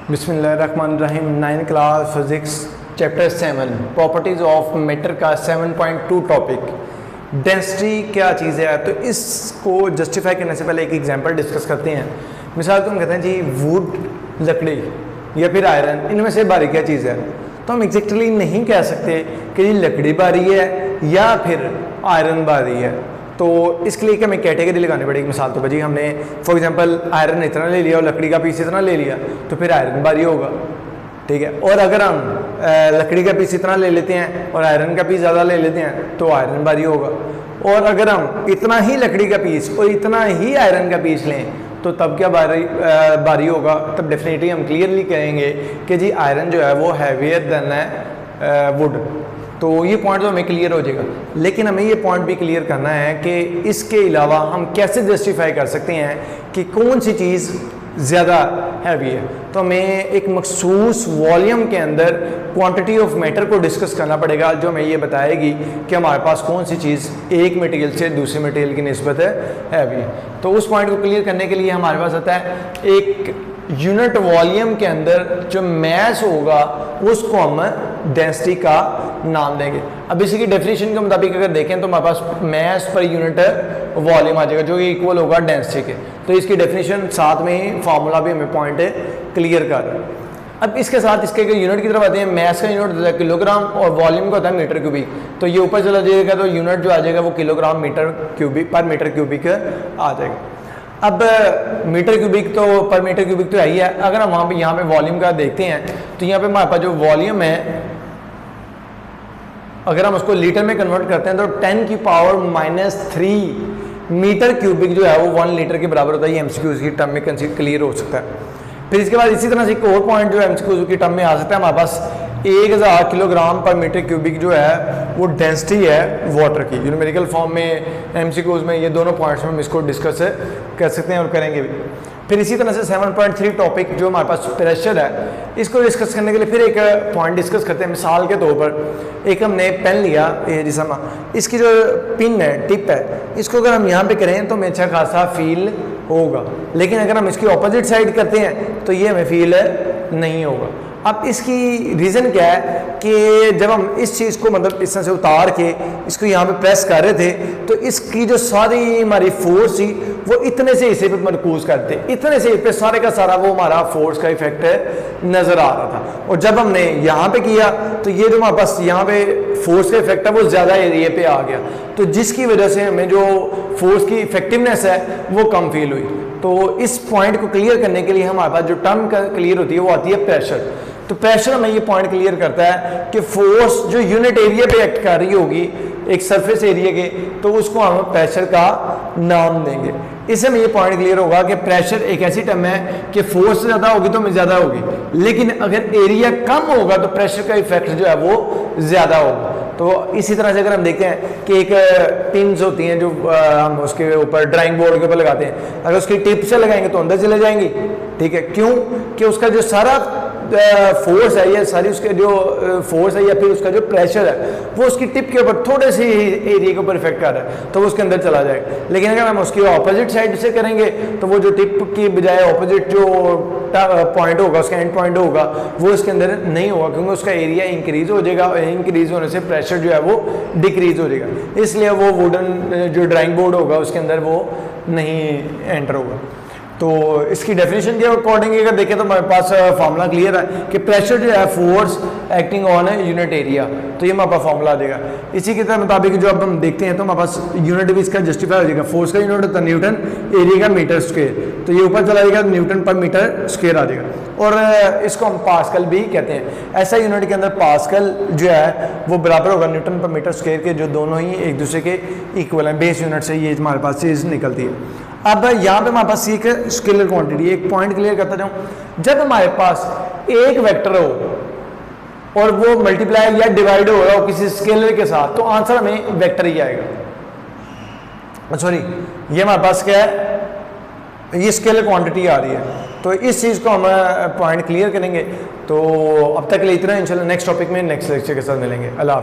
बिस्मिल्लाहिर्रहमानिर्रहीम 9 class physics chapter 7 properties of matter का 7.2 topic density क्या चीज़ है। तो इसको जस्टिफाई करने से पहले एक एग्जांपल डिस्कस करते हैं। मिसाल को हम कहते हैं जी वुड लकड़ी या फिर आयरन, इनमें से भारी क्या चीज़ है। तो हम एग्जैक्टली नहीं कह सकते कि जी लकड़ी भारी है या फिर आयरन भारी है। तो इसके लिए हमें कैटेगरी लगानी पड़ेगी। मिसाल तो भाई हमने फॉर एग्जांपल आयरन इतना ले लिया और लकड़ी का पीस इतना ले लिया तो फिर आयरन भारी होगा, ठीक है। और अगर हम लकड़ी का पीस इतना ले लेते हैं और आयरन का पीस ज़्यादा ले लेते हैं तो आयरन भारी होगा। और अगर हम इतना ही लकड़ी का पीस और इतना ही आयरन का पीस लें तो तब क्या भारी होगा। तब डेफिनेटली हम क्लियरली कहेंगे कि जी आयरन जो है वो हैवियर देन है वुड। तो ये पॉइंट तो हमें क्लियर हो जाएगा, लेकिन हमें ये पॉइंट भी क्लियर करना है कि इसके अलावा हम कैसे जस्टिफाई कर सकते हैं कि कौन सी चीज़ ज़्यादा हैवी है। तो हमें एक मखसूस वॉल्यूम के अंदर क्वांटिटी ऑफ मैटर को डिस्कस करना पड़ेगा जो हमें ये बताएगी कि हमारे पास कौन सी चीज़ एक मटेरियल से दूसरे मटेरियल की निस्बत है हैवी है। तो उस पॉइंट को क्लियर करने के लिए हमारे पास आता है एक यूनिट वॉल्यूम के अंदर जो मैस होगा उसको हम डेंसिटी का नाम देंगे। अब इसी की डेफिनेशन के मुताबिक अगर देखें तो हमारे पास मैस पर यूनिट वॉल्यूम आ जाएगा जो कि इक्वल होगा डेंसिटी के। तो इसकी डेफिनेशन साथ में ही फार्मूला भी हमें पॉइंट क्लियर कर रहा है। अब इसके साथ इसके यूनिट की तरफ आते हैं। मैस का यूनिट होता है किलोग्राम और वॉल्यूम का होता है मीटर क्यूबिक। तो ये ऊपर चला जाएगा तो यूनिट जो आ जाएगा वो किलोग्राम मीटर क्यूबिक पर मीटर क्यूबिक आ जाएगा। अब मीटर क्यूबिक तो पर मीटर क्यूबिक तो है ही है। अगर हम वहाँ पे यहाँ पे वॉल्यूम का देखते हैं तो यहाँ पे हमारे पास जो वॉल्यूम है अगर हम उसको लीटर में कन्वर्ट करते हैं तो 10 की पावर -3 मीटर क्यूबिक जो है वो 1 लीटर के बराबर होता है। ये एमसीक्यू की टर्म में क्लियर हो सकता है। फिर इसके बाद इसी तरह से एक और पॉइंट जो है एमसीक्यू की टर्म में आ सकता है। हमारे पास 1000 किलोग्राम पर मीटर क्यूबिक जो है वो डेंसिटी है वाटर की। न्यूमेरिकल फॉर्म में एमसीक्यूज में ये दोनों पॉइंट्स में हम इसको डिस्कस कर सकते हैं और करेंगे भी। फिर इसी तरह से 7.3 टॉपिक जो हमारे पास प्रेशर है इसको डिस्कस करने के लिए फिर एक पॉइंट डिस्कस करते हैं। मिसाल के तौर पर एक हमने पेन लिया, जिसम इसकी जो पिन है टिप है इसको अगर हम यहाँ पे करें तो हमें अच्छा खासा फील होगा, लेकिन अगर हम इसकी ऑपोजिट साइड करते हैं तो ये हमें फील नहीं होगा। अब इसकी रीज़न क्या है कि जब हम इस चीज़ को मतलब इस तरह से उतार के इसको यहाँ पे प्रेस कर रहे थे तो इसकी जो सारी हमारी फोर्स थी वो इतने से हिस्से पे मरकूज करते, इतने से पे सारे का सारा वो हमारा फोर्स का इफेक्ट नज़र आ रहा था। और जब हमने यहाँ पे किया तो ये जो हमारे पास यहाँ पे फोर्स का इफेक्ट है वो ज़्यादा एरिया पे आ गया, तो जिसकी वजह से हमें जो फोर्स की इफेक्टिवनेस है वो कम फील हुई। तो इस पॉइंट को क्लियर करने के लिए हमारे पास जो टर्म क्लियर होती है वो आती है प्रेशर। तो प्रेशर हमें ये पॉइंट क्लियर करता है कि फोर्स जो यूनिट एरिया पे एक्ट कर रही होगी एक सरफेस एरिया के, तो उसको हम प्रेशर का नाम देंगे। इससे हमें ये पॉइंट क्लियर होगा कि प्रेशर एक ऐसी टर्म है कि फोर्स ज़्यादा होगी तो ज़्यादा होगी, लेकिन अगर एरिया कम होगा तो प्रेशर का इफेक्ट जो है वो ज़्यादा होगा। तो इसी तरह से अगर हम देखते हैं कि एक पिन्स होती हैं जो हम उसके ऊपर ड्राइंग बोर्ड के ऊपर लगाते हैं, अगर उसकी टिप से लगाएंगे तो अंदर चले जाएंगी, ठीक है। क्यों कि उसका जो सारा फोर्स है या सारी उसके जो फोर्स है या फिर उसका जो प्रेशर है वो उसकी टिप के ऊपर थोड़े से एरिया के ऊपर इफेक्ट कर रहा है तो वो उसके अंदर चला जाएगा। लेकिन अगर हम उसकी ऑपोजिट साइड से करेंगे तो वो जो टिप की बजाय ऑपोजिट जो पॉइंट होगा उसका एंड पॉइंट होगा वो इसके अंदर नहीं होगा, क्योंकि उसका एरिया इंक्रीज हो जाएगा और इंक्रीज होने से प्रेशर जो है वो डिक्रीज हो जाएगा। इसलिए वो वुडन जो ड्राइंग बोर्ड होगा उसके अंदर वो नहीं एंटर होगा। तो इसकी डेफिनेशन के अकॉर्डिंग अगर देखें तो हमारे पास फार्मूला क्लियर है कि प्रेशर जो है force acting on unit area, तो ये हमारे पास फार्मूला आ जाएगा। इसी के मुताबिक जो अब हम देखते हैं तो हमारे पास यूनिट भी इसका जस्टिफाई हो जाएगा। फोर्स का यूनिट होता है न्यूटन, एरिया का मीटर स्क्वायर, तो ये ऊपर चला जाएगा न्यूटन पर मीटर स्क्वायर आ जाएगा। और इसको हम पास्कल भी कहते हैं। ऐसा यूनिट के अंदर पास्कल जो है वो बराबर होगा न्यूटन पर मीटर स्क्वायर के, जो दोनों ही एक दूसरे के इक्वल हैं। बेस यूनिट से ये हमारे पास चीज़ निकलती है। अब यहाँ पे हमारे पास एक स्केलर क्वांटिटी, एक पॉइंट क्लियर करता जाऊँ। जब हमारे पास एक वेक्टर हो और वो मल्टीप्लाई या डिवाइड हो रहा हो किसी स्केलर के साथ तो आंसर हमें वेक्टर ही आएगा। सॉरी, ये हमारे पास क्या है, ये स्केलर क्वांटिटी आ रही है। तो इस चीज़ को हम पॉइंट क्लियर करेंगे। तो अब तक के लिए इतना, इंशाल्लाह नेक्स्ट टॉपिक में नेक्स्ट लेक्चर के साथ मिलेंगे। अल्लाह हाफ़िज़।